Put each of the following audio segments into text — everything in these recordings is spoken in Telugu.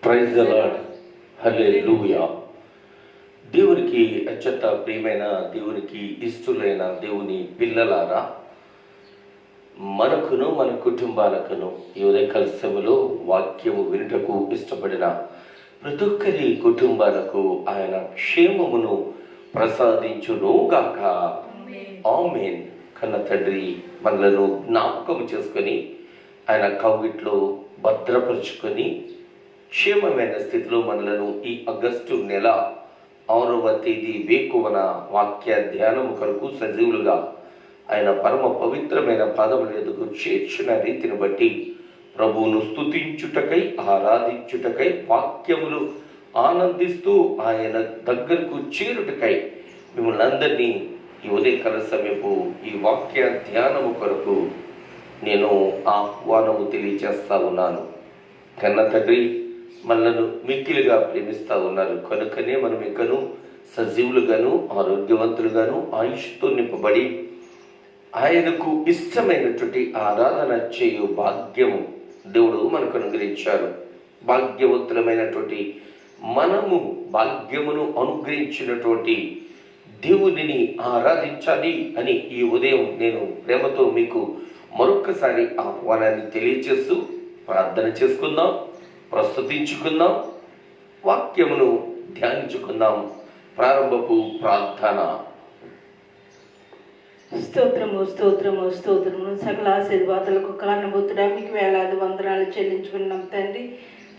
Praise the lord. హల్లెలూయా. దేవునికి అత్యంత ప్రియమైన, దేవునికి ఇష్టలైన దేవుని పిల్లలారా, మనకును మన కుటుంబాలకును ఈ ఉదయకాల సమయంలో వాక్యము వినుటకు ఇష్టపడిన ప్రతి ఒక్కరి కుటుంబాలకు ఆయన క్షేమమును ప్రసాదించునుగాక. ఆమేన్. కన్న తండ్రి మనలను జ్ఞాపకం చేసుకొని ఆయన కౌగిట్లో భద్రపరుచుకొని క్షేమమైన స్థితిలో మనలను ఈ ఆగస్టు నెల 6వ తేదీ వేకువన వాక్య ధ్యానం కొరకు సజీవులుగా ఆయన పరమ పవిత్రమైన పాదముల ఎదుగు చేర్చిన రీతిని బట్టి ప్రభువును స్తుతించుటకై, ఆరాధించుటకై, వాక్యములు ఆనందిస్తూ ఆయన దగ్గరకు చేరుటకై మిమ్మల్ని అందరినీ ఈ ఉదయకాల సమయపు ఈ వాక్య ధ్యానము కొరకు నేను ఆహ్వానము తెలియజేస్తా ఉన్నాను. కన్న తండ్రి మనలను మిక్కిలిగా ప్రేమిస్తూ ఉన్నారు కనుకనే మనం ఇంకను సజీవులుగాను, ఆరోగ్యవంతులుగాను, ఆయుష్తో నింపబడి ఆయనకు ఇష్టమైనటువంటి ఆరాధన చేయు భాగ్యము దేవుడు మనకు అనుగ్రహించారు. భాగ్యవంతులమైనటువంటి మనము భాగ్యమును అనుగ్రహించినటువంటి దేవునిని ఆరాధించాలి అని ఈ ఉదయం నేను ప్రేమతో మీకు మరొక్కసారి ఆహ్వానాన్ని తెలియచేస్తూ ప్రార్థన చేసుకుందాం, ప్రస్తుతించుకుందాం, వాక్యమును ధ్యానించుకుందాం. ప్రారంభపు ప్రార్థన. స్తోత్రము స్తోత్రము స్తోత్రము సకల ఆశీర్వాదాలకు కారణభూతుడా మీకు వేలాది వందనాలు చెల్లించుకున్నాం తండ్రి.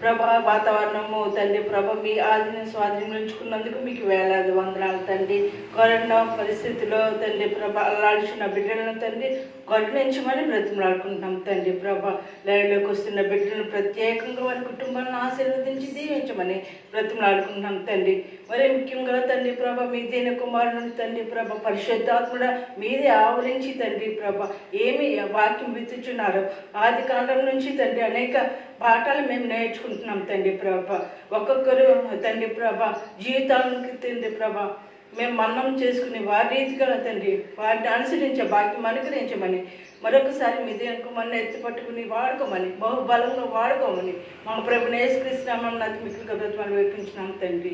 ప్రభా వాతావరణము తండ్రి, ప్రభ మీ ఆదిని స్వాధీనం ఉంచుకున్నందుకు మీకు వేలాది వందనాలు తండ్రి. కరోనా పరిస్థితిలో తండ్రి ప్రభ అల్లాల్సిన బిడ్డలను తండ్రి కరుణించమని బ్రతిమలాడుకుంటున్నాం తండ్రి. ప్రభ లైవ్లోకి వస్తున్న బిడ్డలను ప్రత్యేకంగా వారి కుటుంబాలను ఆశీర్వదించి దీవించమని బ్రతిమలాడుకుంటున్నాం తండ్రి. మరి ముఖ్యంగా తండ్రి ప్రభ మీ దీని కుమారుని తండ్రి ప్రభ పరిశుద్ధాత్ముడ మీదే ఆవరించి తండ్రి ప్రభ ఏమి వాక్యం విత్తుచున్నారు ఆది కాండం నుంచి తండ్రి అనేక పాఠాలు మేము నేర్చుకుంటున్నాం తండ్రి ప్రభ. ఒక్కొక్కరు తండ్రి ప్రభ జీవితానికి తండ్రి ప్రభ మేము మన్నం చేసుకుని వారి రీతిగా తండ్రి వారిని అనుసరించే భాగ్యం అనుగ్రహించమని మరొకసారి మీ దేవుని కుమారుని ఎత్తిపట్టుకుని వాడుకోమని, బహుబలంగా వాడుకోమని మా ప్రభుని యేసుక్రీస్తు నామమున నాకు మిక్కులుగా బ్రతిమాలు వేపించినాం తండ్రి.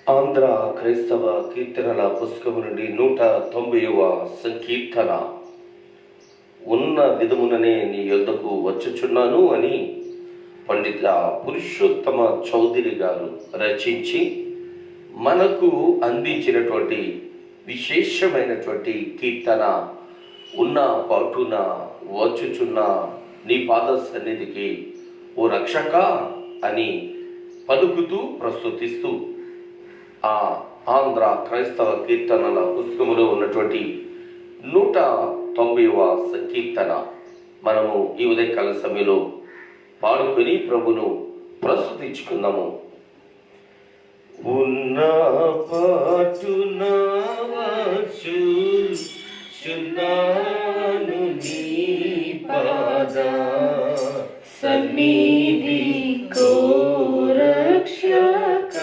ఆంధ్ర క్రైస్తవ కీర్తనల పుస్తకము నుండి 190వ సంకీర్తన. ఉన్న విధముననే నీ యొద్దకు వచ్చుచున్నాను అని పండిత పురుషోత్తమ చౌదరి గారు రచించి మనకు అందించినటువంటి విశేషమైనటువంటి కీర్తన. ఉన్న పాటున వచ్చుచున్న నీ పాద సన్నిధికి ఓ రక్షక అని పలుకుతూ ప్రస్తుతిస్తూ ఆ ఆంధ్ర క్రైస్తవ కీర్తనల పుస్తకములో ఉన్నటువంటి 190వ సంకీర్తన మనము ఈ ఉదయకాల సమయంలో పాడుకొని ప్రభును ప్రస్తుతించుకుందాము. ఉన్న పాటున వచ్చుచున్నాను నీ పాద సన్నిధి కో రక్షక.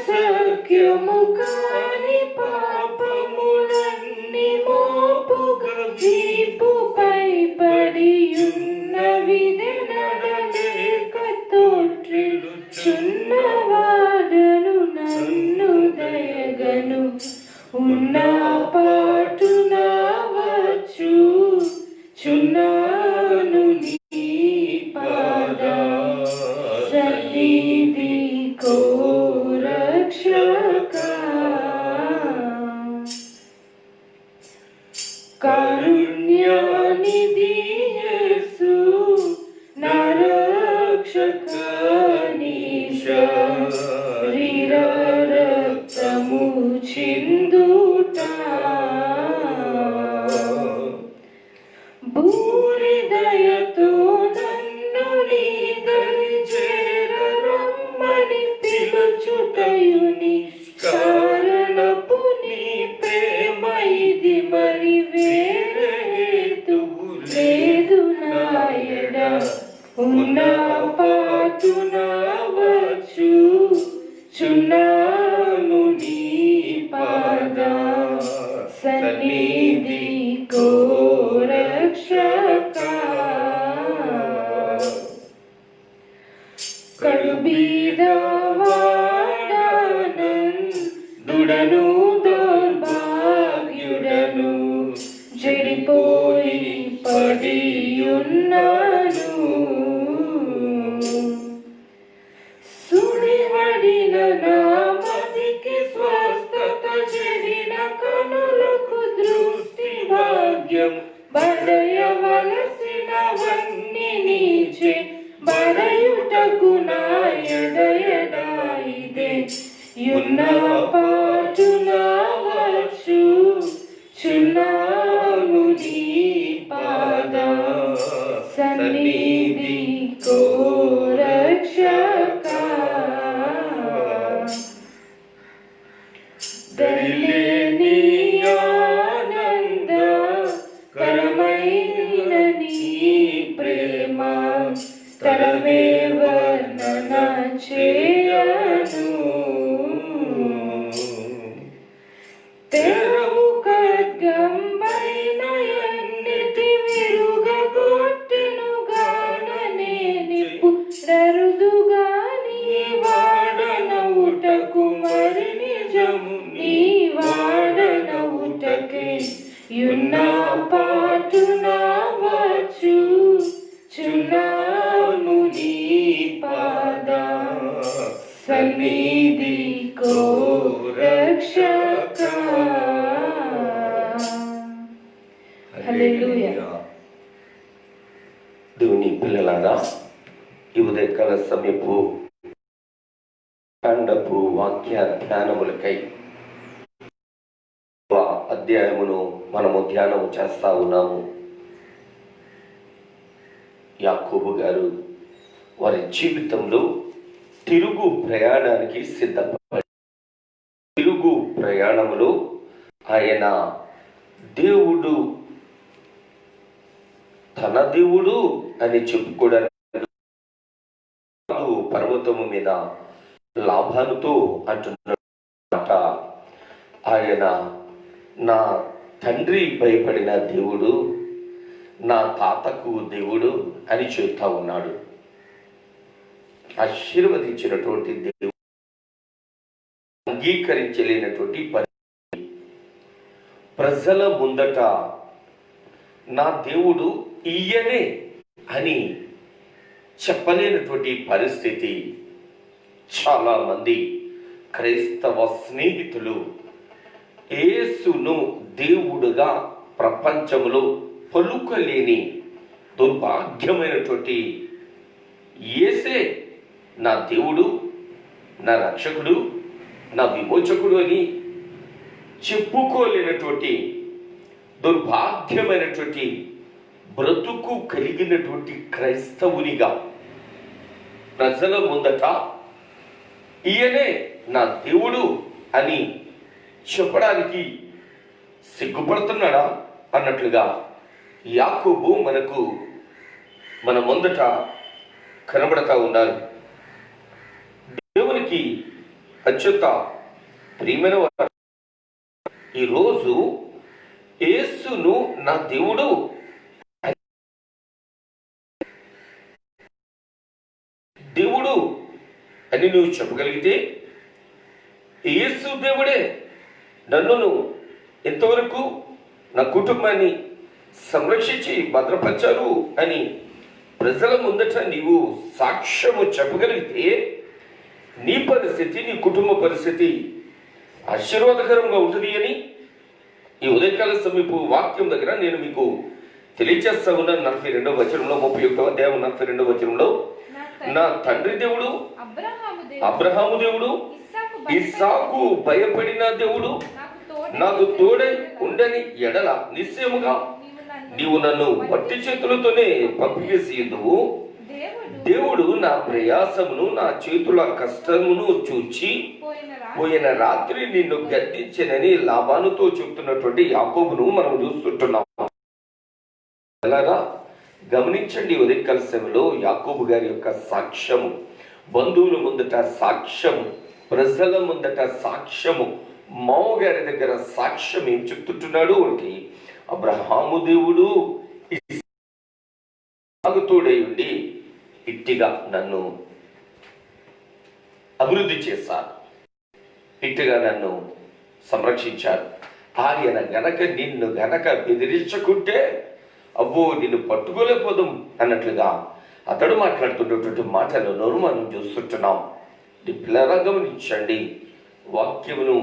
సఖ్యము కాని పాపములన్నీ మోపుగా వీపుపై పడియున్నవి నడలేక తోట్రిల్లుచున్నవాడను నన్ను దయగను. ఉన్న పాటున వచ్చుచున్నాను నీ పాద సన్నిధి కో రక్షక. కారుణ్యనిధి యేసు నా రక్షక, నీ శరీర రక్తము చిందుట భూరిదయతో నన్ను నీ దరి చేరరమ్మని పిలుచుటయుని కారణపు నీ ప్రేమ ఇది, మరి వేరే హేతువు లేదు నాయడ. ఉన్న పాటున వచ్చుచున్నాను నీ పాద సన్నిధి చున్నాను నీ పాద సన్నిధి కో రక్షక దరిలేని ఆనంద కరమైన నీ ప్రేమ తరమే వర్ణన చేయను తెరవు ఖడ్గంబైన ఎన్నిటి విరుగగొట్టెను గాననే నిప్పు నరుదుగా నీ వాడనవుటకు మరి నిజము నీ వాడనవుటకే యున్న పాటున వచ్చు చున్నాను నీ పాద సన్నిధి కో రక్షక. హల్లెలూయా. దేవుని పిల్లలారా, ఈ ఉదయకాల సమయపు కాండపు వాక్య ధ్యానములకై అధ్యాయమును మనము ధ్యానము చేస్తా ఉన్నాము. యాకోబు గారు వారి జీవితంలో తిరుగు ప్రయాణానికి సిద్ధపడి తిరుగు ప్రయాణములో ఆయన దేవుడు తన దేవుడు అని చెప్పుకోవడానికి పర్వతము మీద లాభానుతో అంటున్నమాట. ఆయన నా తండ్రి భయపడిన దేవుడు, నా తాతకు దేవుడు అని చెప్తా ఉన్నాడు. ఆశీర్వదించినటువంటి దేవుడు అంగీకరించలేనటువంటి పరిస్థితి, ప్రజల ముందట నా దేవుడు ఈయనే అని చెప్పలేనటువంటి పరిస్థితి చాలా మంది క్రైస్తవ స్నేహితులు యేసును దేవుడుగా ప్రపంచంలో పలుకలేని దుర్భాగ్యమైనటువంటి యేసే నా దేవుడు, నా రక్షకుడు, నా విమోచకుడు అని చెప్పుకోలేనటువంటి దుర్భాగ్యమైనటువంటి బ్రతుకు కలిగినటువంటి క్రైస్తవునిగా ప్రజల ముందట ఈయనే నా దేవుడు అని చెప్పడానికి సిగ్గుపడుతున్నాడా అన్నట్లుగా యాకోబు మన ముందట కనబడతా ఉన్నారు. దేవునికి అత్యంత ప్రియమైన వారు ఈరోజు యేసును నా దేవుడు దేవుడు అని నువ్వు చెప్పగలిగితే, యేసు దేవుడే నన్ను ఎంతవరకు నా కుటుంబాన్ని సంరక్షించి భద్రపరచారు అని ప్రజల ముందట నీవు సాక్ష్యము చెప్పగలిగితే, నీ పరిస్థితి, నీ కుటుంబ పరిస్థితి ఆశీర్వాదకరంగా ఉంటుంది అని ఈ ఉదయకాల సమీపు వాక్యం దగ్గర నేను మీకు తెలియజేస్తా ఉన్నాను. 42వ వచనంలో, 31వ అధ్యాయం 42వ వచనంలో, నా తండ్రి దేవుడు అబ్రహాము దేవుడు, ఇస్సాకు భయపడిన దేవుడు నాకు తోడై ఉండని ఎడల నిశ్చయముగా నీవు నన్ను వట్టి చేతులతోనే పంపివేసేందువు. దేవుడు నా ప్రయాసమును నా చేతుల కష్టమును చూచి పోయిన రాత్రి నిన్ను గద్దించనని లాబానుతో చెప్తున్నటువంటి యాకోబును మనం చూస్తుంటున్నాం. అలాగా గమనించండి, ఉదయకాల సమయంలో యాకోబు గారి యొక్క సాక్ష్యము, బంధువుల ముందట సాక్ష్యము, ప్రజల ముందట సాక్ష్యము, మామగారి దగ్గర సాక్ష్యం ఏం చెప్తుంటున్నాడు అంటే, అబ్రహాము దేవుడు తోడై ఉండి ఇట్టిగా నన్ను అభివృద్ధి చేశారు, ఇట్టిగా నన్ను సంరక్షించారు. ఆయన గనక నిన్ను గనక బెదిరించకుంటే అబ్బో నిన్ను పట్టుకోలేకపోదాం అన్నట్లుగా అతడు మాట్లాడుతున్నటువంటి మాటలను మనం చూస్తుంటున్నాం. పిల్లరా గమనించండి, వాక్యమును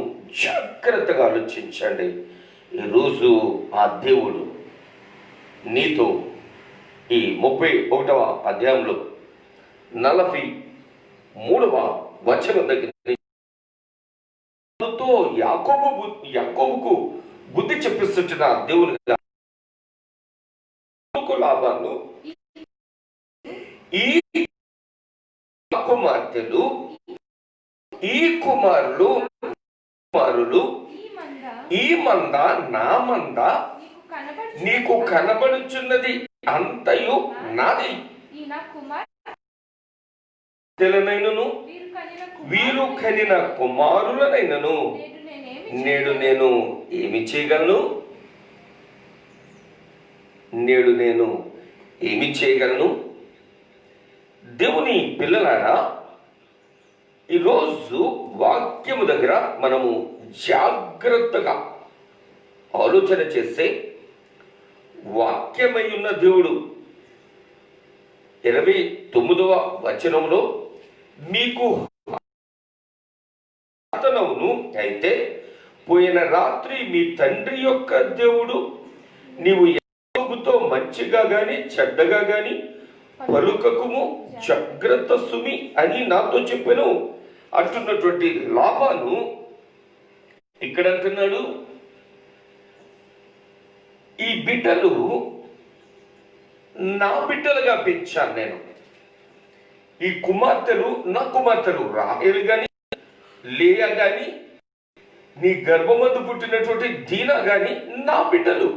జాగ్రత్తగా ఆలోచించండి. ఈరోజు ఆ దేవుడు నీతో ఈ 31వ అధ్యాయంలో 43వ వచనం దగ్గర యాకోబుకు బుద్ధి చెప్పిస్తున్న దేవుని లాభాలు ఈ కుమార్తెలు ఈ కుమారులు ఈ మంద నా మంద నీకు కనబడుచున్నది అంతయు నాది. తెలనైనను వీరు కనిన కుమారులనైనను నేడు నేను ఏమి చేయగలను? నేడు నేను ఏమి చేయగలను? దేవుని పిల్లలారా, ఈరోజు వాక్యము దగ్గర మనము జాగ్రత్తగా ఆలోచన చేస్తే, వాక్యమై ఉన్న దేవుడు 29వ వచనంలో మీకు అతనవును అయితే పోయిన రాత్రి మీ తండ్రి యొక్క దేవుడు నీవు యాకోబుతో మంచిగా గాని చెడ్డగా గాని పలుకకుము, జాగ్రత్త సుమి అని నాతో చెప్పాను అంటున్నటువంటి లాభాను ఇక్కడ అంటున్నాడు, ఈ బిడ్డలు నా బిడ్డలుగా పెంచాను నేను. ఈ కుమార్తెలు నా కుమార్తెలు, రాహేలు గాని లేయా గాని నీ గర్భమందు పుట్టినటువంటి దీనా గాని నా బిడ్డలు.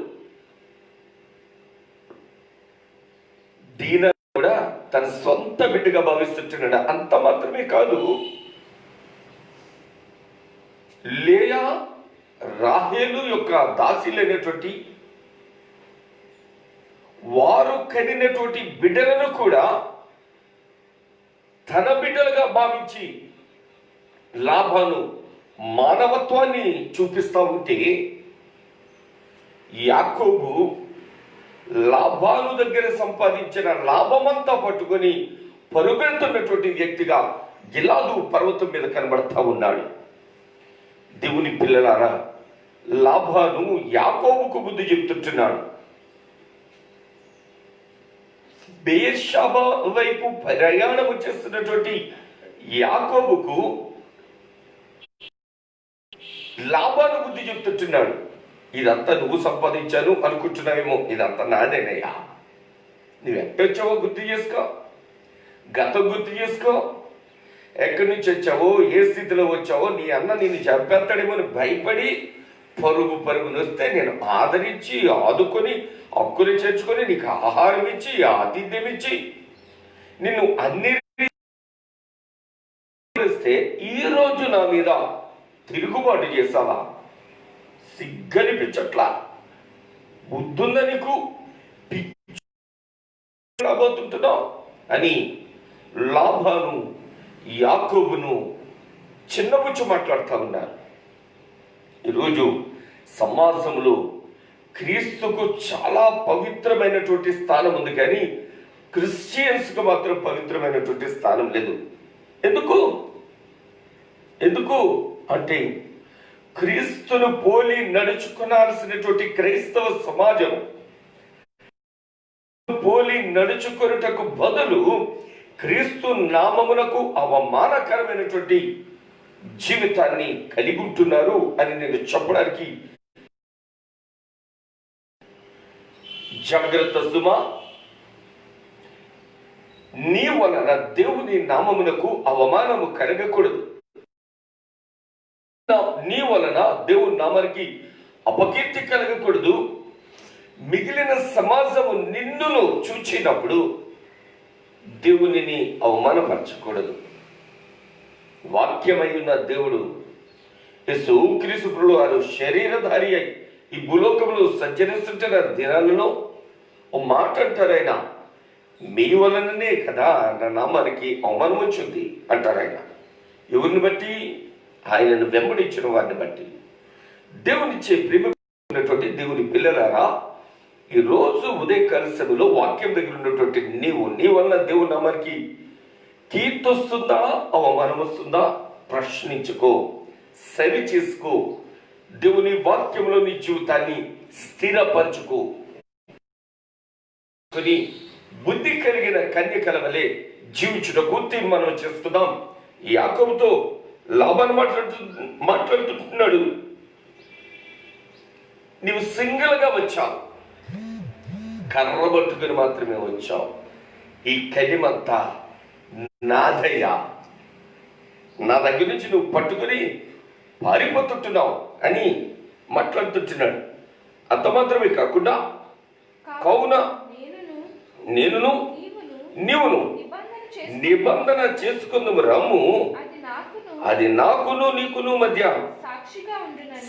దీనా కూడా తన సొంత బిడ్డగా భావిస్తుంటున్నాడు. అంత మాత్రమే కాదు, లేయా రాహేలు యొక్క దాసిలైనటువంటి వారు కనినటువంటి బిడ్డలను కూడా తన బిడ్డలుగా భావించి లాభాను మానవత్వాన్ని చూపిస్తా ఉంటే, యాకోబు లాభాను దగ్గర సంపాదించిన లాభమంతా పట్టుకొని పరుగెడుతున్నటువంటి వ్యక్తిగా గిలాదు పర్వతం మీద కనబడతా ఉన్నాడు. దేవుని పిల్లలారా, లాభాను యాకోబుకు బుద్ధి చెప్తుంటున్నాడు. బెయేర్షెబా వైపు ప్రయాణం చేస్తున్నటువంటి యాకోబుకు లాభాను బుద్ధి చెప్తుంటున్నాడు. ఇదంతా నువ్వు సంపాదించాను అనుకుంటున్నావేమో, ఇదంతా నాదేనయ్యా. నువ్వు ఎక్కడొచ్చావో గుర్తు చేసుకో, గతం గుర్తు చేసుకో, ఎక్కడి నుంచి వచ్చావో, ఏ స్థితిలో వచ్చావో. నీ అన్న నిన్ను చంపేస్తాడేమో అని భయపడి పరుగును వస్తే నేను ఆదరించి ఆదుకొని హక్కులు చేర్చుకొని నీకు ఆహారం ఇచ్చి ఆతిథ్యం ఇచ్చి నిన్ను అన్ని ఈ రోజు నా మీద తిరుగుబాటు చేసావా? సిగ్గనిపించట్లా? బుద్ధుందా నీకు? రాబోతుంటున్నావు అని లాభాను యాకోబును చిన్నబుచ్చు మాట్లాడుతూ ఉన్నారు. ఈరోజు సమాజంలో క్రీస్తుకు చాలా పవిత్రమైనటువంటి స్థానం ఉంది, కానీ క్రిస్టియన్స్కు మాత్రం పవిత్రమైనటువంటి స్థానం లేదు. ఎందుకు అంటే క్రీస్తును పోలి నడుచుకోవాల్సినటువంటి క్రైస్తవ సమాజం పోలి నడుచుకొనుటకు బదులు క్రీస్తు నామమునకు అవమానకరమైనటువంటి జీవితాన్ని కలిగి ఉంటున్నారు అని నేను చెప్పడానికి జాగ్రత్త సుమా. నీ వలన దేవుని నామమునకు అవమానము కలగకూడదు. నీ వలన దేవుని నామానికి అపకీర్తి కలగకూడదు. మిగిలిన సమాజము నిన్నును చూచినప్పుడు దేవునిని అవమానపరచకూడదు. వాక్యమై ఉన్న దేవుడు యేసుక్రీస్తు వారు శరీరధారి అయి ఈ భూలోకంలో సంచరిస్తుంటున్న దినాలలో ఓ మాట అంటారాయన, మీ వలననే కదా నా నామానికి అవమానం వచ్చింది అంటారాయన. ఎవరిని బట్టి? ఆయనను వెంబడించిన వారిని బట్టి. దేవునిచ్చే ప్రేమ ఉన్నటువంటి దేవుని పిల్లలారా, ఈరోజు ఉదయకాల సభలో వాక్యం దగ్గర ఉన్నటువంటి నీ వలన దేవుని నామానికి కీర్తి వస్తుందా, అవమానం వస్తుందా? ప్రశ్నించుకో, సరి చేసుకో. దేవుని వాక్యంలో నీ జీవితాన్ని స్థిరపరచుకో. బుద్ధి కలిగిన కన్యకల వలె జీవించుటకు తీర్మానం చేస్తున్నాం. యాకోబుతో లాభాన్ని మాట్లాడుతున్నాడు. నీవు సింగిల్గా వచ్చావు, కర్ర పట్టుకుని మాత్రమే వచ్చావు. ఈ కడిమంతా నాదయ్యా, నా దగ్గర నుంచి నువ్వు పట్టుకుని పారిపోతుంటున్నావు అని మాట్లాడుతుంటున్నాడు. అంత మాత్రమే కాకుండా కావున నేనును నీవును నిబంధన చేసుకుందాము రమ్ము, అది నాకును నీకును మధ్య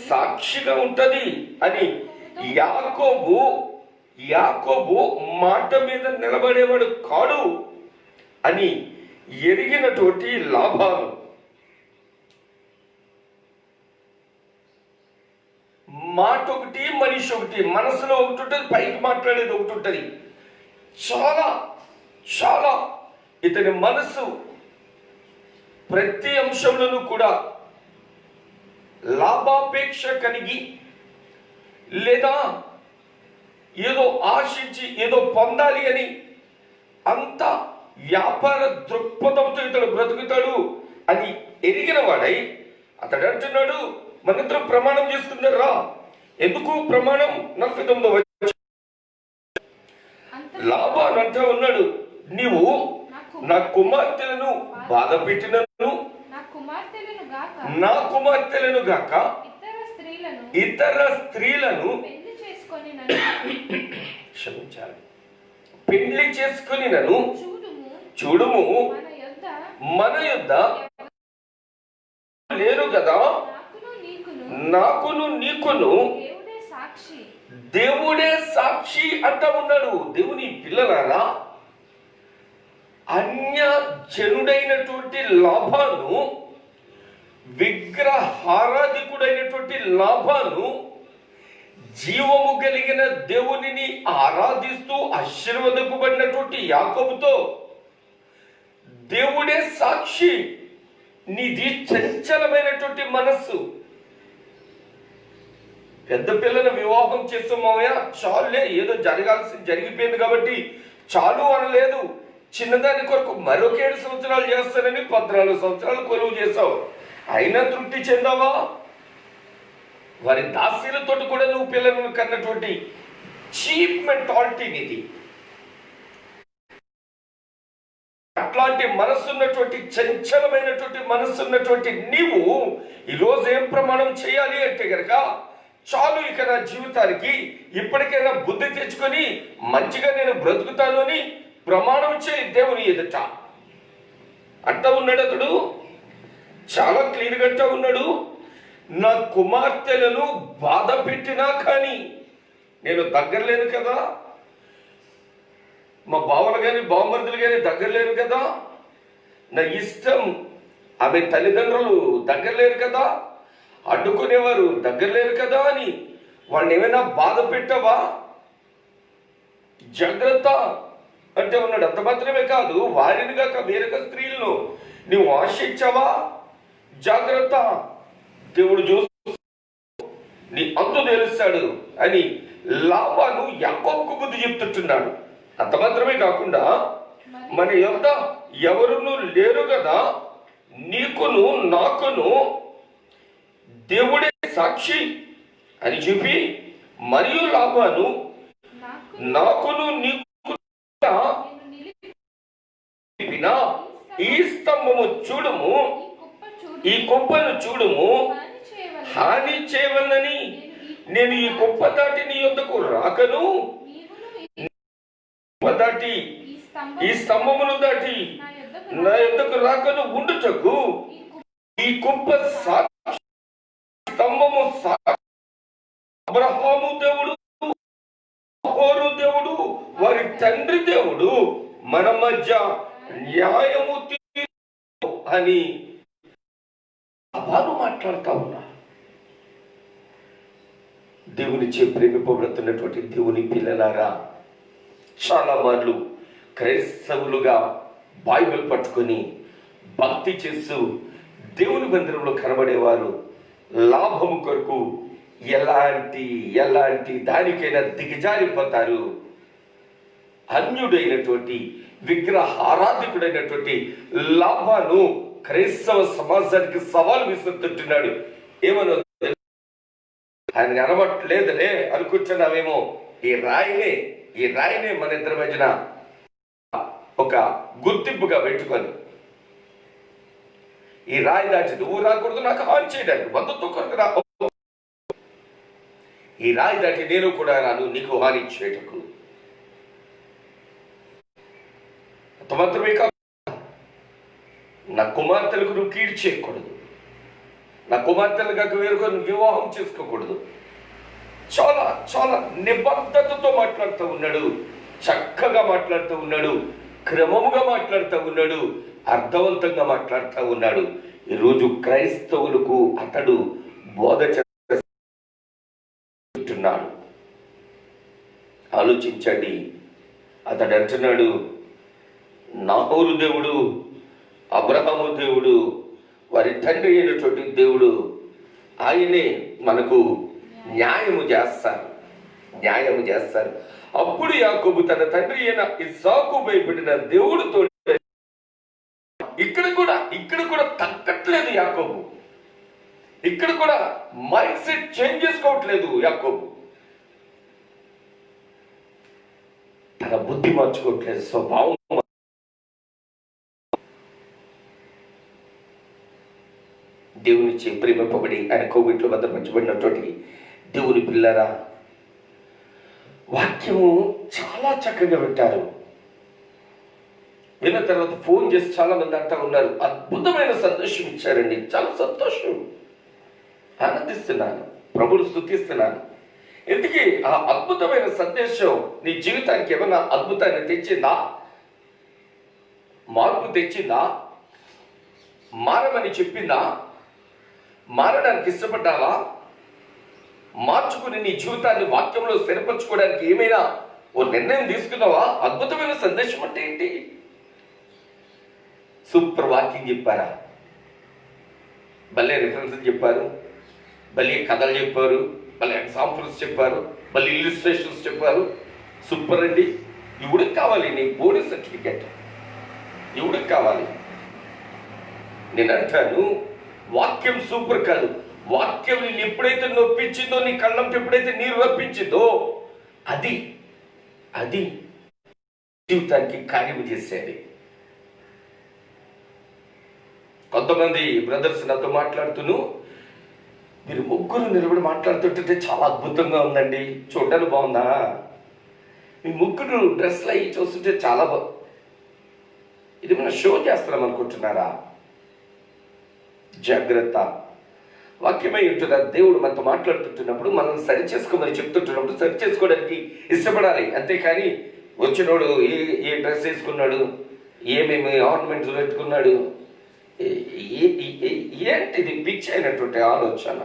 సాక్షిగా ఉంటది అని యాకోబు మాట మీద నిలబడేవాడు కాడు అని ఎరిగినటువంటి లాభాలు. మాట ఒకటి, మనిషి ఒకటి, మనసులో ఒకటి ఉంటుంది, పైకి మాట్లాడేది ఒకటి ఉంటుంది. చాలా చాలా ఇతని మనసు ప్రతి అంశంలోనూ కూడా లాభాపేక్ష కలిగి, లేదా ఏదో ఆశించి ఏదో పొందాలి అని అంత వ్యాపార దృక్పథంతో ఇతడు బ్రతుకుతాడు అని ఎరిగిన వాడై అతడు అంటున్నాడు, మనిద్దరం ప్రమాణం చేసుకున్నారా? ఎందుకు ప్రమాణం? 49 లాభాన్ అంటూ ఉన్నాడు, నీవు నా కుమార్తెలను బాధ పెట్టినను, నా కుమార్తెలను గాక ఇతర స్త్రీలను క్షమించాలి, పెళ్లి చేసుకుని నన్ను చూడుము, మన యొద్ద లేరు కదా, నాకును నీకును దేవుడే సాక్షి అంటా ఉన్నాడు. దేవుని పిల్లలారా, అన్య జనుడైనటువంటి లాభాను, విగ్రహారాధికుడైనటువంటి లాభాను జీవము కలిగిన దేవునిని ఆరాధిస్తూ ఆశీర్వదింపబడినటువంటి యాకోబుతో దేవుడే సాక్షి, నీది చంచలమైనటువంటి మనస్సు. పెద్ద పిల్లని వివాహం చేస్తాం మామయ్య, చాలులే, ఏదో జరిగిపోయింది కాబట్టి చాలు అనలేదు. చిన్నదాని కొరకు మరొక 7 సంవత్సరాలు చేస్తానని 14 సంవత్సరాలు కొలువు చేసావు, అయినా తృప్తి చెందావా? వారి దాసీలతో కూడా నువ్వు పిల్లలను కన్నటువంటి చీప్ మెంటాలిటీ ఇది. అట్లాంటి మనస్సున్నటువంటి చంచలమైనటువంటి మనస్సున్నటువంటి నీవు ఈరోజు ఏం ప్రమాణం చేయాలి అంటే గనక, చాలు ఇక నా జీవితానికి ఇప్పటికైనా బుద్ధి తెచ్చుకొని మంచిగా నేను బ్రతుకుతాను అని ప్రమాణం చేయి దేవుని ఎదుట అంటా ఉన్నాడు. అతడు చాలా క్లియర్గా అంటా ఉన్నాడు, నా కుమార్తెలను బాధ పెట్టినా కానీ నేను దగ్గర లేను కదా, మా బావలు కానీ బావమరుదులు కానీ దగ్గర లేరు కదా, నా ఇష్టం ఆమె తల్లిదండ్రులు దగ్గర లేరు కదా, అడ్డుకునేవారు దగ్గర లేరు కదా అని వాడిని ఏమైనా బాధ పెట్టవా? జాగ్రత్త అంటే ఉన్నాడు. అంత మాత్రమే కాదు, వారిని కాక వేరొక స్త్రీలను నువ్వు ఆశించవా? జాగ్రత్త, దేవుడు చూస్తూ నీ అంతు తెలుస్తాడు అని లాబాను యాకోబుకు బుద్ధి చెప్తుంటున్నాడు. అంత మాత్రమే కాకుండా, మన యొద్ద ఎవరును లేరు కదా, నీకును నాకును దేవుడే సాక్షి అని చెప్పి, మరియు లాబాను నాకును నీకు ఈ స్తంభము చూడుము, ఈ కుప్పను చూడుము, హాని చేయవలనని నేను ఈ కుప్ప దాటి నీ యొద్దకు రాకను, దాటి ఈ స్తంభమును దాటి నా యొద్దకు రాకను ఉండుటకు ఈ కుప్ప స్తంభము అబ్రహాము దేవుడు, హోరు దేవుడు, వారి తండ్రి దేవుడు మన మధ్య న్యాయము అని అబాను మాట్లాడుతా ఉన్నా. దేవునిచే ప్రేమింపబడుతున్నటువంటి దేవుని పిల్లలారా, చాలా మార్లు క్రైస్తవులుగా బైబిల్ పట్టుకొని భక్తి చేస్తూ దేవుని మందిరంలో కనబడేవారు లాభము కొరకు ఎలాంటి దానికైనా దిగజారిపోతారు. అన్యుడైనటువంటి విగ్రహారాధికుడైనటువంటి లాభాను క్రైస్తవ సమాజానికి సవాల్ విసురుతుంటున్నాడు. ఏమన్నా ఆయన కనబట్టలేదులే అనుకుంటున్నావేమో. ఈ రాయినే మన ఇద్దరి మధ్యన ఒక గుర్తింపుగా పెట్టుకొని, ఈ రాయి దాచి నువ్వు రాకూడదు, నాకు హాని చేయడానికి బంధుత్వం కొరకు రా. ఈ రాయి దాటి నేను కూడా రాను నీకు హాని చేయటకు. అంత మాత్రమే కాదు, నా కుమార్తెలకు నువ్వు కీడు చేయకూడదు, నా కుమార్తెలకు వేరుకొని వివాహం చేసుకోకూడదు. చాలా చాలా నిబద్ధతతో మాట్లాడుతూ ఉన్నాడు, చక్కగా మాట్లాడుతూ ఉన్నాడు, క్రమముగా మాట్లాడుతూ ఉన్నాడు, అర్థవంతంగా మాట్లాడుతూ ఉన్నాడు. ఈరోజు క్రైస్తవులకు అతడు బోధ చేస్తున్నాడు. ఆలోచించండి. అతడు అంటున్నాడు, నాహోరు దేవుడు, అబ్రహాము దేవుడు, వారి తండ్రి అయినటువంటి దేవుడు, ఆయనే మనకు న్యాయము చేస్తారు. అప్పుడు యాకోబు తన తండ్రి అయిన ఇస్సాకు భయపడిన దేవుడితో. ఇక్కడ కూడా తగ్గట్లేదు యాకోబు, ఇక్కడ కూడా మైండ్ సెట్ చేంజ్ చేసుకోవట్లేదు యాకోబు, తన బుద్ధి మార్చుకోవట్లేదు, స్వభావం. దేవుని ప్రేమింపబడి ఆయన కోవిడ్లో భద్రపరచబడినటువంటి దేవుని పిల్లరా, వాక్యము చాలా చక్కగా వింటారు. విన్న తర్వాత ఫోన్ చేసి చాలా మంది అంటా ఉన్నారు, అద్భుతమైన సందేశం ఇచ్చారండి, చాలా సంతోషం, ఆనందిస్తున్నాను, ప్రభుని స్తుతిస్తున్నాను. ఎందుకు ఆ అద్భుతమైన సందేశం నీ జీవితానికి ఏమైనా అద్భుతాన్ని తెచ్చిందా, మార్పు తెచ్చిందా, మారమని చెప్పిందా, మారడానికి ఇష్టపడ్డావా, మార్చుకుని నీ జీవితాన్ని వాక్యంలో స్థిరపరచుకోవడానికి ఏమైనా ఓ నిర్ణయం తీసుకున్నావా? అద్భుతమైన సందేశం అంటే ఏంటి? సూపర్ వాక్యం చెప్పారా, భలే రిఫరెన్స్ చెప్పారు, భలే కథలు చెప్పారు, భలే ఎగ్జాంపుల్స్ చెప్పారు, భలే ఇల్లుస్ట్రేషన్స్ చెప్పారు, సూపర్ అండి. ఇవిడికి కావాలి నీ బోర్డు సర్టిఫికెట్, ఇవిడికి కావాలి. నేను అంటాను, వాక్యం సూపర్ కాదు, వాక్యం నేను ఎప్పుడైతే నొప్పించిందో, నీ కళ్ళంతో ఎప్పుడైతే నీరు రప్పించిందో, అది జీవితానికి కార్యము చేసేది. కొంతమంది బ్రదర్స్ నాతో మాట్లాడుతూను, మీరు ముగ్గురు నిలబడి మాట్లాడుతుంటే చాలా అద్భుతంగా ఉందండి, చూడడానికి బాగుందా, మీ ముగ్గురు డ్రెస్లు అయ్యి చూస్తుంటే చాలా ఇది మనం షో చేస్తున్నాం అనుకుంటున్నారా? జాగ్రత్త. వాక్యమై ఉంటుందా? దేవుడు మనతో మాట్లాడుతుంటున్నప్పుడు మనం సరి చేసుకోమని చెప్తుంటున్నప్పుడు సరి చేసుకోవడానికి ఇష్టపడాలి. అంతేకాని వచ్చినోడు ఏ డ్రెస్ వేసుకున్నాడు, ఏమేమి ఆర్నమెంట్స్ పెట్టుకున్నాడు, ఏంటిది పిచ్చి అయినటువంటి ఆలోచన.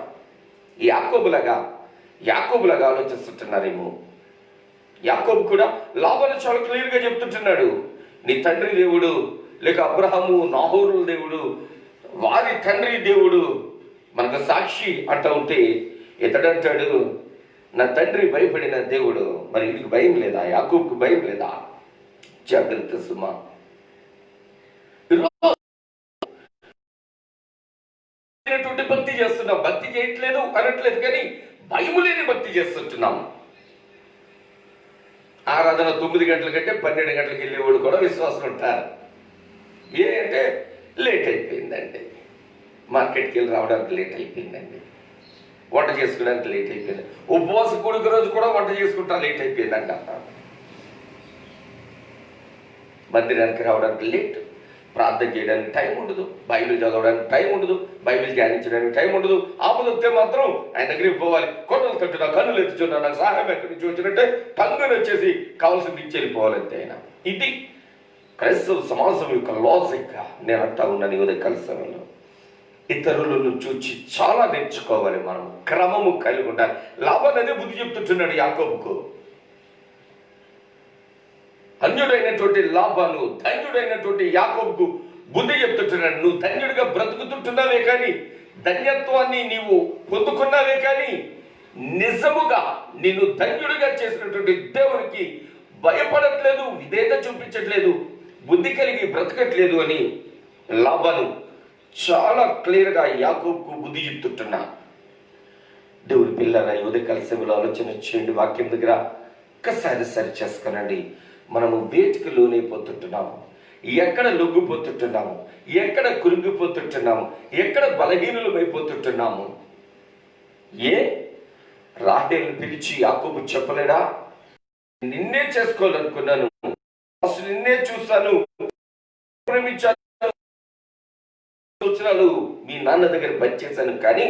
యాకోబులాగా ఆలోచిస్తుంటున్నారేమో. యాకోబు కూడా లాబాను చాలా క్లియర్గా చెప్తుంటున్నాడు, నీ తండ్రి దేవుడు, లేక అబ్రహాము నాహోరుల దేవుడు, వారి తండ్రి దేవుడు మనకు సాక్షి అంటూ ఉంటే, ఇతడంటాడు నా తండ్రి భయపడిన దేవుడు, మరి వీడికి భయం లేదా? యాకోబుకి భయం లేదా? జాగ్రత్త సుమా. భక్తి చేస్తున్నాం, భక్తి చేయట్లేదు అనట్లేదు, కానీ భయము లేని భక్తి చేస్తుంటున్నాం. ఆరాధన 9 గంటల కంటే 12 గంటలకు వెళ్ళేవాడు కూడా విశ్వాసం ఉంటారు. అంటే లేట్ అయిపోయిందండి, మార్కెట్కి వెళ్ళి రావడానికి లేట్ అయిపోయిందండి, వంట చేసుకోవడానికి లేట్ అయిపోయింది, ఉపవాస కూడిక రోజు కూడా వంట చేసుకుంటా లేట్ అయిపోయిందంట, మందిరానికి రావడానికి లేట్, ప్రార్థన చేయడానికి టైం ఉండదు, బైబిల్ చదవడానికి టైం ఉండదు, బైబిల్ ధ్యానించడానికి టైం ఉండదు. ఆపదొస్తే మాత్రం ఆయన దగ్గరికి పోవాలి, కొండలు తట్టున్నా, కన్నులు ఎత్తుచున్నా, నాకు సహాయం ఎక్కడి నుంచి వచ్చినట్టే టంగుని వచ్చేసి కావాల్సింది ఇచ్చి వెళ్ళిపోవాలంతే. ఆయన ఇది క్రైస్తవ సమాజం యొక్క లాస్. ఇంకా నేను అంటా ఉన్నాను, ఉదయకాల సమయంలో ఇతరులను చూచి చాలా నేర్చుకోవాలి, మనం క్రమము కలిగి ఉండాలి. లాభాన్ని అదే బుద్ధి చెప్తుంటున్నాడు యాకోబుకు. ధన్యుడైనటువంటి లాభాను, ధన్యుడైనటువంటి యాకోబుకు బుద్ధి చెప్తుంటున్నాడు. నువ్వు ధన్యుడిగా బ్రతుకుతుంటున్నావే కానీ, ధన్యత్వాన్ని నీవు పొందుకున్నావే కానీ, నిజముగా నిన్ను ధన్యుడిగా చేసినటువంటి దేవునికి భయపడట్లేదు, విధేయత చూపించట్లేదు, బుద్ధి కలిగి బ్రతకట్లేదు అని లాభాను చాలా క్లియర్గా యాకోబుకు బుద్ధి చెప్తుంటున్నా. దేవుడి పిల్లల ఉదయకాల సేవలో ఆలోచన చేయండి. వాక్యం దగ్గర ఒక్కసారి సరి చేసుకోనండి. మనము వేటికి లోనైపోతుంటున్నాము, ఎక్కడ లొంగిపోతుంటున్నాము, ఎక్కడ కురింగిపోతుంటున్నాము, ఎక్కడ బలహీనులమైపోతుంటున్నాము. రాహేలును పిలిచి యాకోబు చెప్పలేడా, నిన్నే చేసుకోవాలనుకున్నాను, అసలు నిన్నే చూశాను, ప్రేమించాను, సంవత్సరాలు మీ నాన్న దగ్గర పనిచేశాను, కానీ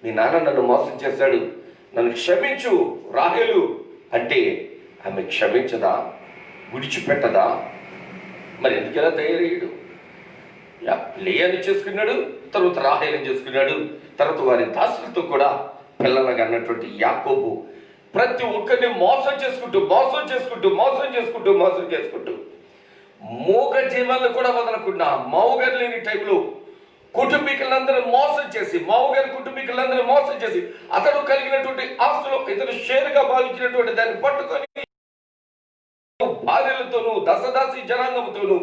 మీ నాన్న నన్ను మోసం చేశాడు, నన్ను క్షమించు రాహేలు అంటే ఆమె క్షమించదా, విడిచిపెట్టదా? మరి ఎందుకలా తయారయ్యాడు? లేయని చేసుకున్నాడు, తర్వాత రాహేలని చేసుకున్నాడు, తర్వాత వారి దాసులతో కూడా పిల్లలుగా అన్నటువంటి యాకోబు ప్రతి ఒక్కరిని మోసం చేసుకుంటూ మూగ జీవాలను కూడా వదలకుండా, మావుగారు లేని టైంలో కుటుంబీకులందరూ మోసం చేసి, మావుగారి కుటుంబీకులందరూ మోసం చేసి, అతడు కలిగినటువంటి ఆస్తులు ఇతను షేరుగా భావించినటువంటి దాన్ని పట్టుకొని భార్యలతోనూ దశదాసి జనాంగంతోనూ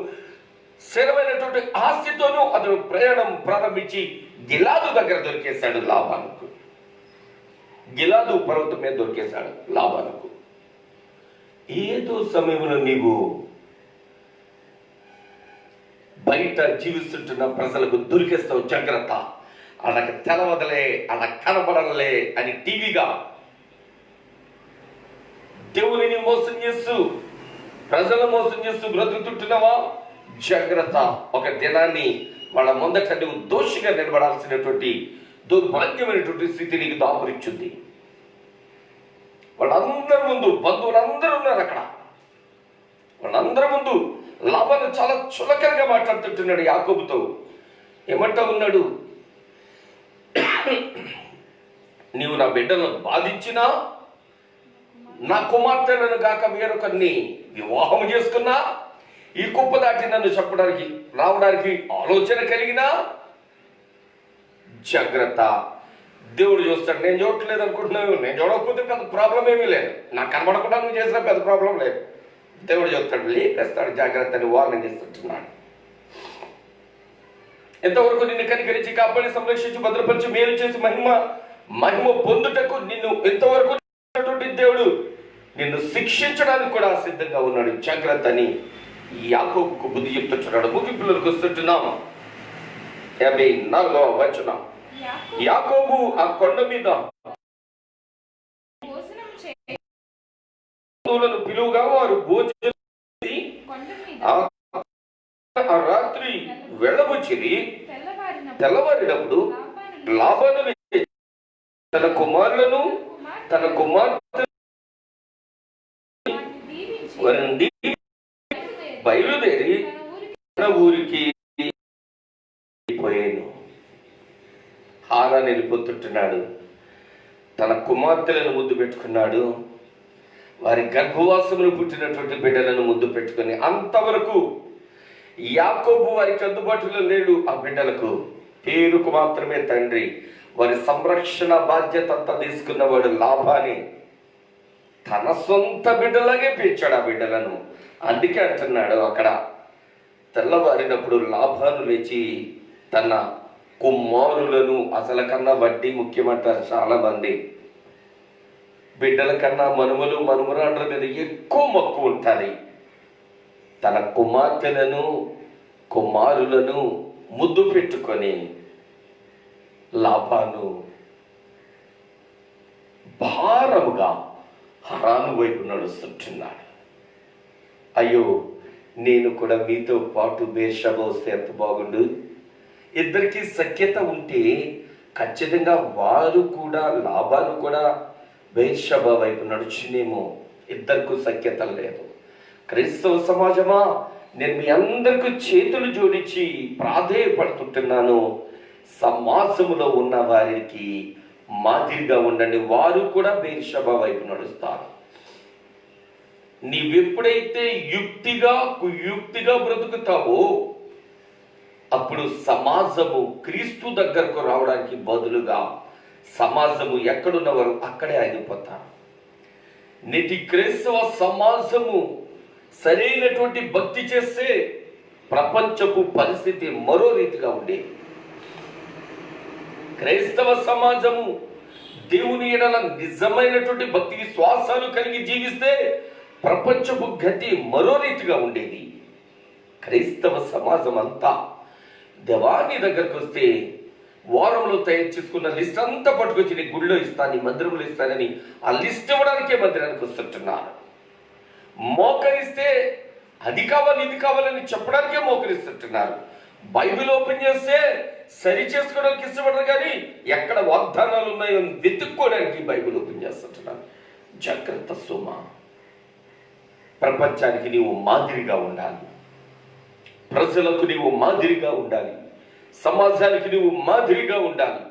స్థిరమైనటువంటి ఆస్తితోనూ అతడు ప్రయాణం ప్రారంభించి గిలాదు దగ్గర దొరికేశాడు లాబానుకు. గిలాదు పర్వతం మీద దొరికేశాడు లాబానుకు. ఏదో సమయంలో నీవు బయట జీవిస్తుంటున్న ప్రజలకు దొరికేస్తావు, జాగ్రత్త, వాళ్ళకి తెలవదలే, అలా కనబడలే అని టీవీగా దేవుని మోసం చేస్తూ ప్రజలను మోసం చేస్తూ బ్రతుకుతుంటున్నావా? జాగ్రత్త. ఒక దినాన్ని వాళ్ళ ముందట నువ్వు దోషిగా నిలబడాల్సినటువంటి దౌర్భాగ్యమైనటువంటి స్థితి నీకు దాపురించుంది. వాళ్ళందరి ముందు బంధువులందరూ ఉన్నారు అక్కడ. వాళ్ళందరి ముందు లాబాను చాలా చులకనగా మాట్లాడుతుంటున్నాడు యాకోబుతో. ఏమంటా ఉన్నాడు, నీవు నా బిడ్డలను బాధించినా, నా కుమార్తెలను గాక వేరొకరిని వివాహం చేసుకున్నా, ఈ కుప్ప దాటి నన్ను చెప్పడానికి రావడానికి ఆలోచన కలిగినా జాగ్రత్త. దేవుడు చూస్తాడు. నేను చూడట్లేదు అనుకుంటున్నాను, నేను చూడకపోతే పెద్ద ప్రాబ్లం ఏమీ లేదు, నాకు కనబడకుండా నువ్వు చేసినా పెద్ద ప్రాబ్లం లేదు. దేవుడు చెప్తాడు, లేపేస్తాడు, జాగ్రత్త అని వార్నింగ్ చేస్తుంటున్నాడు. ఎంతవరకు నిన్ను కనికరించి కాపాడి సంరక్షించి భద్రపరిచి మేలు చేసి మహిమ పొందుటకు నిన్ను ఎంతవరకు దేవుడు నిన్ను శిక్షించడానికి కూడా సిద్ధంగా ఉన్నాడు, జాగ్రత్త అని యాకోబుకు బుద్ధి చెప్తున్నాడు. ముగింపులకు వస్తుంటున్నాం. 54వ వచనం. యాకోబు ఆ కొండ మీద పిలువుగా వారు భోజనం ఆ రాత్రి వెళ్ళబుచ్చిరి. తెల్లవారినప్పుడు లాబాను తన కుమారులను తన కుమార్తె వారిని బయలుదేరి తన ఊరికి పోయాను. హారాన్ని వెళ్ళిపోతుంటున్నాడు. తన కుమార్తెలను ముద్దు పెట్టుకున్నాడు. వారి గర్భవాసములు పుట్టినటువంటి బిడ్డలను ముద్దు పెట్టుకుని, అంతవరకు యాకోబు వారికి అందుబాటులో లేడు. ఆ బిడ్డలకు పేరుకు మాత్రమే తండ్రి. వారి సంరక్షణ బాధ్యత అంతా తీసుకున్నవాడు లాబాని. తన సొంత బిడ్డలాగే పెంచాడు ఆ బిడ్డలను. అందుకే అంటున్నాడు అక్కడ, తెల్లవారినప్పుడు లాబాను లేచి తన కుమారులను, అసలు కన్నా వడ్డీ ముఖ్యమంటారు చాలా మంది, బిడ్డల కన్నా మనుమరాండ్ర మీద ఎక్కువ మక్కువ ఉంటుంది. తన కుమార్తెలను కుమారులను ముద్దు పెట్టుకొని లాబాను భారముగా హరాను వైపు నడుస్తుంటున్నాడు. అయ్యో, నేను కూడా మీతో పాటు బేర్షెబ వస్తే ఎంత బాగుండు. ఇద్దరికి సఖ్యత ఉంటే ఖచ్చితంగా వారు కూడా లాబాను కూడా బేర్షెబ వైపు నడుచునేమో. ఇద్దరికి సఖ్యత లేదు. క్రైస్తవ సమాజమా, నేను మీ అందరికీ చేతులు జోడించి ప్రాధేయపడుతుంటున్నాను, సమాజములో ఉన్న వారికి మాదిరిగా ఉండండి. వారు కూడా బేర్షెబ వైపు నడుస్తారు. నీవెప్పుడైతే కుయుక్తిగా బ్రతుకుతావో అప్పుడు సమాజము క్రీస్తు దగ్గరకు రావడానికి బదులుగా సమాజము ఎక్కడున్నవారు అక్కడే ఆగిపోతారు. నేటి క్రైస్తవ సమాజము సరైనటువంటి భక్తి చేస్తే ప్రపంచపు పరిస్థితి మరో రీతిగా ఉండేది. క్రైస్తవ సమాజము దేవుని ఎడల నిజమైనటువంటి భక్తి విశ్వాసాలు కలిగి జీవిస్తే ప్రపంచపు గతి మరో రీతిగా ఉండేది. క్రైస్తవ సమాజం అంతా దేవాని దగ్గరకు వస్తే వారంలో తయారు చేసుకున్న లిస్ట్ అంతా పట్టుకొచ్చి నీ గుడిలో ఇస్తాను, నీ మందిరంలో ఇస్తానని ఆ లిస్ట్ ఇవ్వడానికే మందిరానికి వస్తుంటున్నారు. మోకరిస్తే అది కావాలి ఇది కావాలని చెప్పడానికే మోకరిస్తుంటున్నారు. బైబిల్ ఓపెన్ చేస్తే సరి చేసుకోవడానికి ఇష్టపడరు, కానీ ఎక్కడ వాగ్దానాలు ఉన్నాయో వెతుక్కోవడానికి బైబిల్ ఓపెన్ చేస్తుంటున్నారు. జాగ్రత్త సుమా. ప్రపంచానికి నీవు మాదిరిగా ఉండాలి, ప్రజలకు నీవు మాదిరిగా ఉండాలి, సమాజానికి నువ్వు మాదిరిగా ఉండాలి.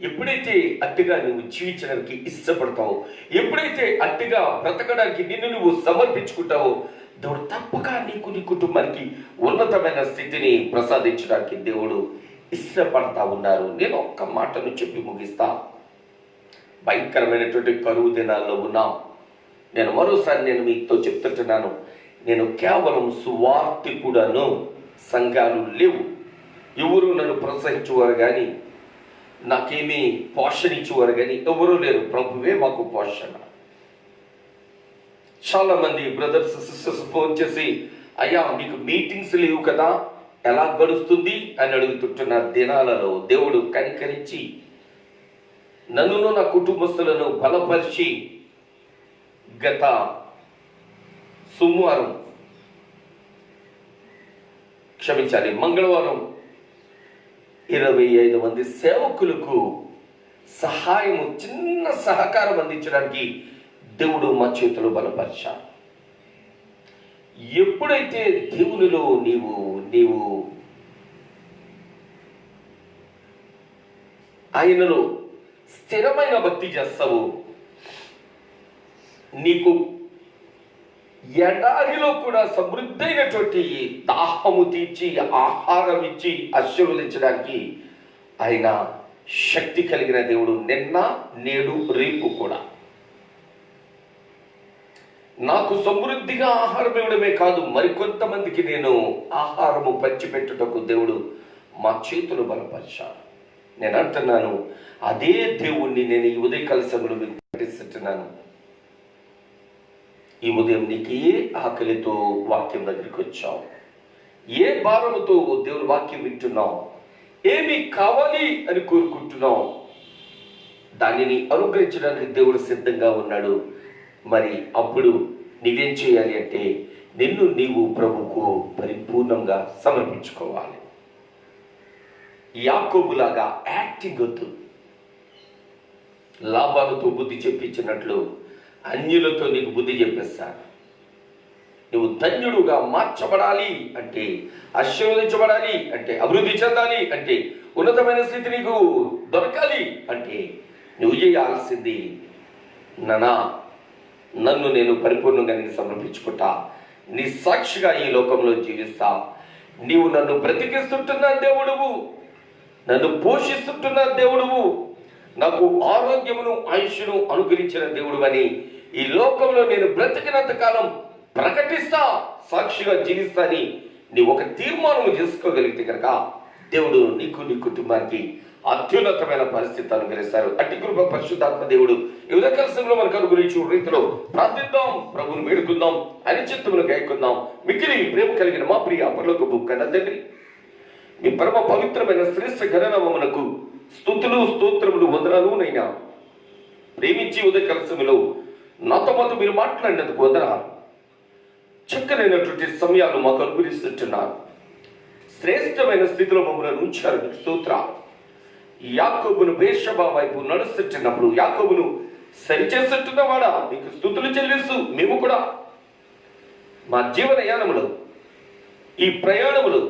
ఎప్పుడైతే అట్టిగా నువ్వు జీవించడానికి ఇష్టపడతావో, ఎప్పుడైతే అట్టిగా బ్రతకడానికి నిన్ను నువ్వు సమర్పించుకుంటావో, దేవుడు తప్పక నీకు నీ కుటుంబానికి ఉన్నతమైన స్థితిని ప్రసాదించడానికి దేవుడు ఇష్టపడతా ఉన్నారు. నేను ఒక్క మాటను చెప్పి ముగిస్తా. భయంకరమైనటువంటి కరువు దినాల్లో ఉన్నాం. నేను మరోసారి మీతో చెప్తుంటున్నాను, నేను కేవలం సువార్తికుడను. సంఘాలు లేవు, ఎవరు నన్ను ప్రోత్సహించేవారు కానీ, నాకేమీ పోషణ ఇచ్చేవారు కానీ ఎవరూ లేరు. ప్రభువే మాకు పోషణ. చాలా మంది బ్రదర్స్ సిస్టర్స్ ఫోన్ చేసి, అయ్యా మీకు మీటింగ్స్ లేవు కదా, ఎలా గడుస్తుంది అని అడుగుతుంటున్న దినాలలో దేవుడు కనికరించి నన్నును నా కుటుంబస్తులను బలపరిచి గత మంగళవారం 25 మంది సేవకులకు సహాయం, చిన్న సహకారం అందించడానికి దేవుడు మా చేతులు బలపరిచాడు. ఎప్పుడైతే దేవునిలో నీవు ఆయనలో స్థిరమైన భక్తి చేస్తావు, నీకు ఎడారిలో కూడా సమృద్ధైనటువంటి దాహము తీర్చి ఆహారం ఇచ్చి ఆశీర్వదించడానికి ఆయన శక్తి కలిగిన దేవుడు. నిన్న నేడు రేపు కూడా నాకు సమృద్ధిగా ఆహారం ఇవ్వడమే కాదు, మరికొంతమందికి నేను ఆహారము పంచిపెట్టుటకు దేవుడు మా చేతులు బలపరిచాడు. నేను అంటున్నాను, అదే దేవుణ్ణి నేను ఈ ఉదయకాల సమయంలో మీకు ప్రకటిస్తున్నాను. ఈ ఉదయం నీకు ఏ ఆకలితో వాక్యం దగ్గరికి వచ్చావు, ఏ భారముతో దేవుని వాక్యం వింటున్నావు, ఏమి కావాలి అని కోరుకుంటున్నావు, దానిని అనుగ్రహించడానికి దేవుడు సిద్ధంగా ఉన్నాడు. మరి అప్పుడు నీవేం చేయాలి అంటే, నిన్ను నీవు ప్రభువుకు పరిపూర్ణంగా సమర్పించుకోవాలి. యాకోబులాగా యాక్టింగ్ వద్దు. లాభాలతో బుద్ధి చెప్పించినట్లు అన్యులతో నీకు బుద్ధి చెప్పేస్తాను. నువ్వు ధన్యుడుగా మార్చబడాలి అంటే, ఆశీర్వదించబడాలి అంటే, అభివృద్ధి చెందాలి అంటే, ఉన్నతమైన స్థితి నీకు దొరకాలి అంటే నువ్వు చేయాల్సింది, నన్ను నేను పరిపూర్ణంగా నీకు సమర్పించుకుంటా, నీ సాక్షిగా ఈ లోకంలో జీవిస్తా. నీవు నన్ను బ్రతికిస్తుంటున్న దేవుడువు, నన్ను పోషిస్తుంటున్న దేవుడువు, నాకు ఆరోగ్యమును ఆయుష్ను అనుగ్రహించిన దేవుడు అని ఈ లోకంలో నేను బ్రతికినంత కాలం ప్రకటిస్తా, సాక్షిగా జీవిస్తాని నీవు ఒక తీర్మానం చేసుకోగలిగితే కనుక దేవుడు నీకు నీ కుటుంబానికి అత్యున్నతమైన పరిస్థితి అనుగ్రహిస్తారు. అట్టి కృప పరిశుద్ధాత్మ దేవుడు ఈ ఉదయకాల సమయంలో మనకు అనుగ్రహించే రీతిలో ప్రార్థిద్దాం, ప్రభువును వేడుకుందాం, ఆయన చిత్తమును గాయకుందాం. మిక్కిలి ప్రేమ కలిగిన మా ప్రియ పరలోకపు కన్న తండ్రి, మీ పరమ పవిత్రమైన శ్రేష్ఠ ఘననామమునకు స్తుతులు స్తోత్రములు వందనాలు. నైనా ప్రేమించి ఉదయకాల సమయంలో నాతో పాటు మీరు మాట్లాడినందుకు వందనాలు. చక్కనైనటువంటి సమయాలు మాకు అనుగ్రహిస్తుంటున్నారు. శ్రేష్టమైన స్థితిలో మమ్మల్ని ఉంచారు, మీకు స్తోత్రాలు. యాకోబును బేర్షెబా వైపు నడుస్తున్నప్పుడు యాకోబును సరిచేస్తున్నవాడా మీకు స్తుతులు చెల్లిస్తూ, మేము కూడా మా జీవన యానములో ఈ ప్రయాణములు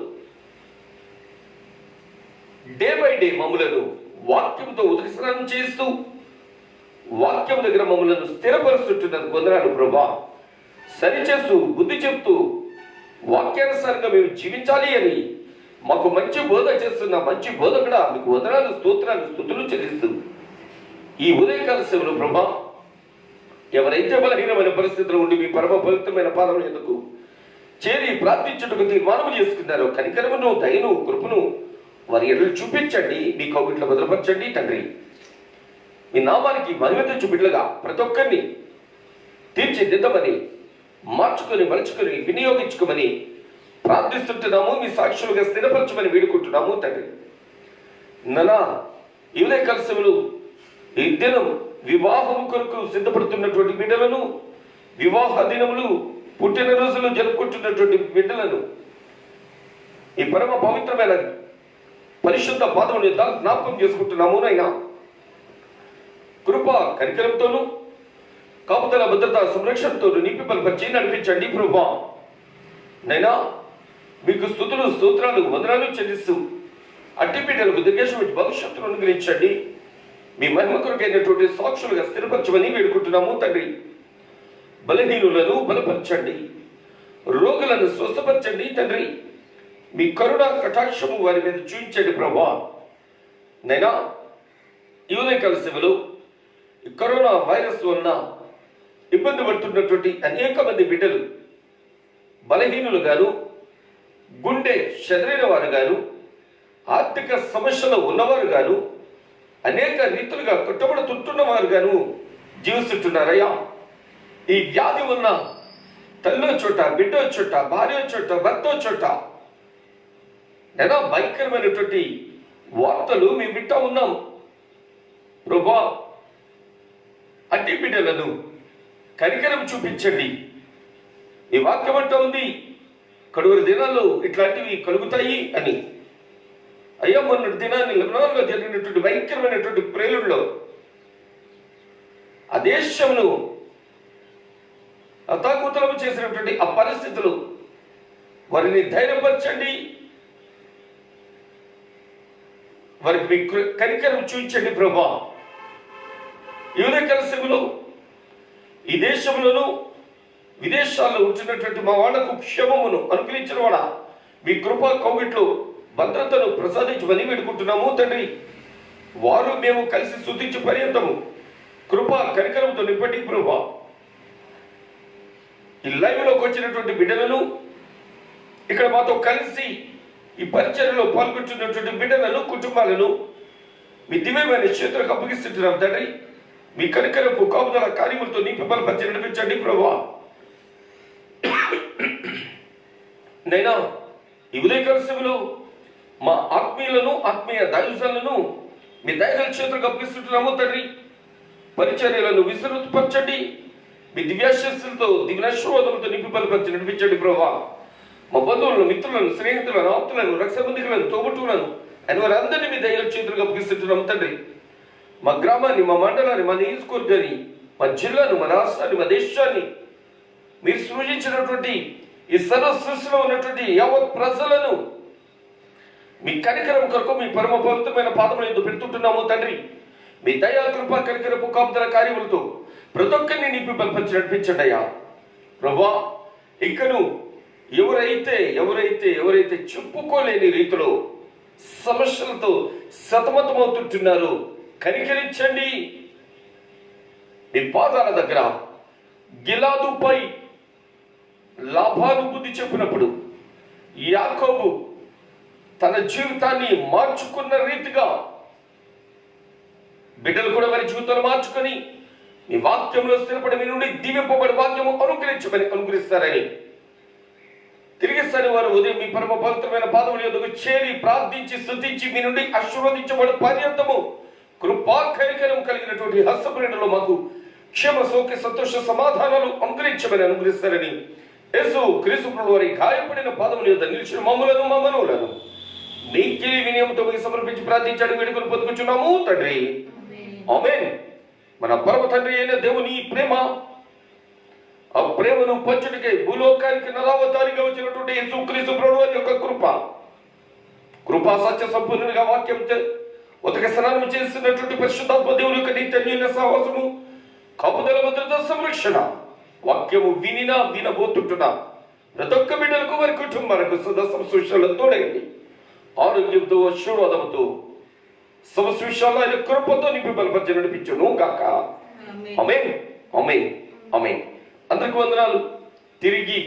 డే బై డే మమ్మలను వాక్యంతో ఉదకస్నానం చేస్తూ వాక్యం దగ్గర మమ్మలను స్థిరపరుస్తుంటున్నది వందనాలు ప్రభా. సరిచేస్తూ బుద్ధి చెప్తూ వాక్యానుసారంగా మేము జీవించాలి అని మాకు మంచి బోధ చేస్తున్న మంచి బోధకుడా మీకు వందనాలు, స్తోత్రాలు, స్తుతులు చెల్లిస్తూ ఈ ఉదయకాల సేవలు ప్రభా, ఎవరైతే బలహీనమైన పరిస్థితుల్లో ఉండి మీ పరమ పవిత్రమైన పాదముల ఎందుకు చేరి ప్రార్థించుటకు తీర్మానం చేసుకున్నారో కనికరమును దయను కృపను వారి ఎడలు చూపించండి, మీ కౌగిట్లో భద్రపరచండి తండ్రి. మీ నామానికి మహిమ తెచ్చు బిడ్డలుగా ప్రతి ఒక్కరిని తీర్చిదిద్దమని, మార్చుకొని మలుచుకొని వినియోగించుకోమని ప్రార్థిస్తుంటున్నాము. మీ సాక్షులుగా స్థిరపరచమని వేడుకుంటున్నాము తండ్రి. ననా ఇవే కలసములు ఈ దినం వివాహం కొరకు సిద్ధపడుతున్నటువంటి బిడ్డలను, వివాహ దినములు పుట్టినరోజులు జరుపుకుంటున్నటువంటి బిడ్డలను ఈ పరమ పవిత్రమైన పరిశుద్ధ పాదముని జ్ఞాపకం చేసుకుంటున్నాము. నైనా కృప కనికరంతోనూ కాపుదల భద్రత సంరక్షణతోనూ నింపి బలపరిచి నడిపించండి ప్రభువా. నైనా మీకు స్తుతులు స్తోత్రాలు వందనాలు చెల్లిస్తూ అట్టి బిడ్డలకు దీర్ఘాయుష్య భవిష్యత్తును అనుగ్రహించండి. మీ మహిమ కొరకైనటువంటి సాక్షులుగా స్థిరపరచమని వేడుకుంటున్నాము తండ్రి. బలహీనులను బలపరచండి, రోగులను స్వస్థపరచండి తండ్రి. మీ కరుణ కటాక్షము వారి మీద చూపించండి ప్రభువా. నైనా ఈ ఉదయకాల సేవలో ఈ కరోనా వైరస్ వలన ఇబ్బంది పడుతున్నటువంటి అనేక మంది బిడ్డలు బలహీనులు గాను, గుండె చెదరైన వారు గాను, ఆర్థిక సమస్యలు ఉన్నవారు గాను, అనేక రీతులుగా కట్టుబడుతుంటున్న వారు గాను జీవిస్తుంటున్నారయ్యా. ఈ వ్యాధి ఉన్న తల్లో చోట, బిడ్డ చోట, భార్య చోట, భర్త చోట నేను భయంకరమైనటువంటి వార్తలు మేము వింటా ఉన్నాం ప్రభువా. అట్టి బిడ్డలను కనికరం చూపించండి. ఈ వాక్యం అంటా ఉంది కడువరి దినాల్లో ఇట్లాంటివి కలుగుతాయి అని. అయ్యా మొన్నటి దినాన్ని లెబనాన్లో జరిగినటువంటి భయంకరమైనటువంటి ప్రేలుల్లో ఆ దేశమును అతాకుతలం చేసినటువంటి ఆ పరిస్థితులు వారిని ధైర్యపరచండి, వారికి మీ కనికరం చూపించండి ప్రభువా. ఈ ఉదయకాల సేవలో ఈ దేశంలోనూ విదేశాల్లో ఉంటున్నటువంటి మా వాళ్లకు క్షేమమును అనుగ్రహించిన వాడ మీ కృపా కౌగిట్లో భద్రతను ప్రసాదించమని వేడుకుంటున్నాము తండ్రి. వారు మేము కలిసి స్తుతించే పర్యంతము కృపా కనికరంతో నింపండి ప్రభువా. ఈ లైవ్లోకి వచ్చినటువంటి బిడ్డలను, ఇక్కడ మాతో కలిసి ఈ పరిచర్యలో పాల్గొంటున్నటువంటి బిడ్డలను, కుటుంబాలను మీ దివ్యమైన చేతులకు అప్పగిస్తుంటున్నాం తండ్రి. మీ కనికరపు కాపుదల కార్యములతో నింపి బలపరిచి నడిపించండి ప్రభువా. నైనా ఈ ఉదయకాల సేవలో మా ఆత్మీయులను, ఆత్మీయ దైవజనులను మీ దయగల చేతులకు అప్పగిస్తుంటున్నాము తండ్రి. పరిచర్యలను విస్తృతపరచండి. మీ దివ్యాశస్సులతో, దివ్యాశీర్వాదములతో నింపి బలపరిచి నడిపించండి ప్రభువా. మా బంధువులను, మిత్రులను, స్నేహితులను, ఆప్తులను, రక్షబంధికులను, తోబుట్టులను అని వారందరినీ మీ దయగల చేతులకు అప్పగిస్తుంటున్నాము తండ్రి. మా గ్రామాన్ని, మా మండలాన్ని, మా నియోజకవర్గాన్ని, మా జిల్లాను, మా రాష్ట్రాన్ని, మా దేశాన్ని, మీరు సృజించినటువంటి ఈ సర్వ సృష్టిలో ఉన్నటువంటి యావత్ ప్రజలను మీ కనికరం కొరకు మీ పరమ పవిత్రమైన పాదముల యందు పెడుతుంటున్నాము తండ్రి. మీ దయా కృప కనికరపు కాపుదల కార్యములతో ప్రతి ఒక్కరిని నింపి బలపరిచి నడిపించండి అయ్యా ప్రభువా. ఇంకను ఎవరైతే చెప్పుకోలేని రీతిలో సమస్యలతో సతమతమవుతుంటున్నారు కనికరించండి. మీ పాదాల దగ్గర గిలాదుపై లాభాను బుద్ధి చెప్పినప్పుడు యాకోబు తన జీవితాన్ని మార్చుకున్న రీతిగా బిడ్డలు కూడా వారి జీవితాలు మార్చుకొని మీ వాక్యంలో స్థిరపడి మీ నుండి దీవింపబడి వాక్యము అనుగ్రహిస్తారని తిరిగిస్తారని వారు ఉదయం మీ పరమ పవిత్రమైన పాదముల యొద్దకు చేరి ప్రార్థించి స్తుతించి మీ నుండి ఆశీర్వదించబడి పర్యంతము కృపా కనికరం కలిగినటువంటి హస్తప్రేరణలో మాకు క్షేమ సౌఖ్య సంతోష సమాధానాలు అనుగ్రహిస్తారని యేసు క్రీస్తు ప్రభువు వారి గాయపడిన పాదముల యొద్ద నిలిచిన మమ్ములను మా మనవులను నీకే వినయంతో మీకు సమర్పించి ప్రార్థించాడు వేడుకలు పొందుకుచున్నాము తండ్రి. ఆమేన్. మన పరమ తండ్రి అయిన దేవుని ప్రేమ, ఆ ప్రేమను పంచుటకై భూలోకానికి నరావతారిగా వచ్చినటువంటి యేసు క్రీస్తు ప్రభువు వారి యొక్క కృపా సత్య సంపూర్ణంగా వాక్యం ఉతక స్నానం చేస్తున్నటువంటి పరిశుద్ధాత్మ దేవుని యొక్క నిత్య సహవాసము, కాపుదల భద్రత సంరక్షణ, వాక్యము వినబోతుంటున్నా ప్రతి ఒక్క బిడ్డలకు వారి కుటుంబాలకు సదా సంశోషాలు తోడైంది. ఆరోగ్యంతో, ఆశీర్వాదంతో, సమస్విషాల్లో ఆయన కృపతో నింపి బలపరిచి నడిపించును గాక. ఆమేన్, ఆమేన్, ఆమేన్. అందరికి వందనాలు. తిరిగి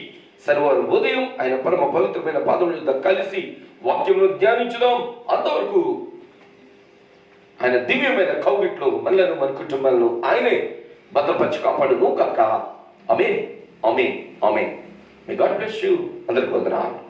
శనివారం ఉదయం ఆయన పరమ పవిత్రమైన పాదముల యొద్ద కలిసి వాక్యమును ధ్యానించుదాం. అంతవరకు ఆయన దివ్యమైన కౌగిట్లో మనలను మన కుటుంబాలను ఆయనే భద్రపరిచి కాపాడును కాక. Amen, amen, amen. May God bless you. అందరికి వందనాలు.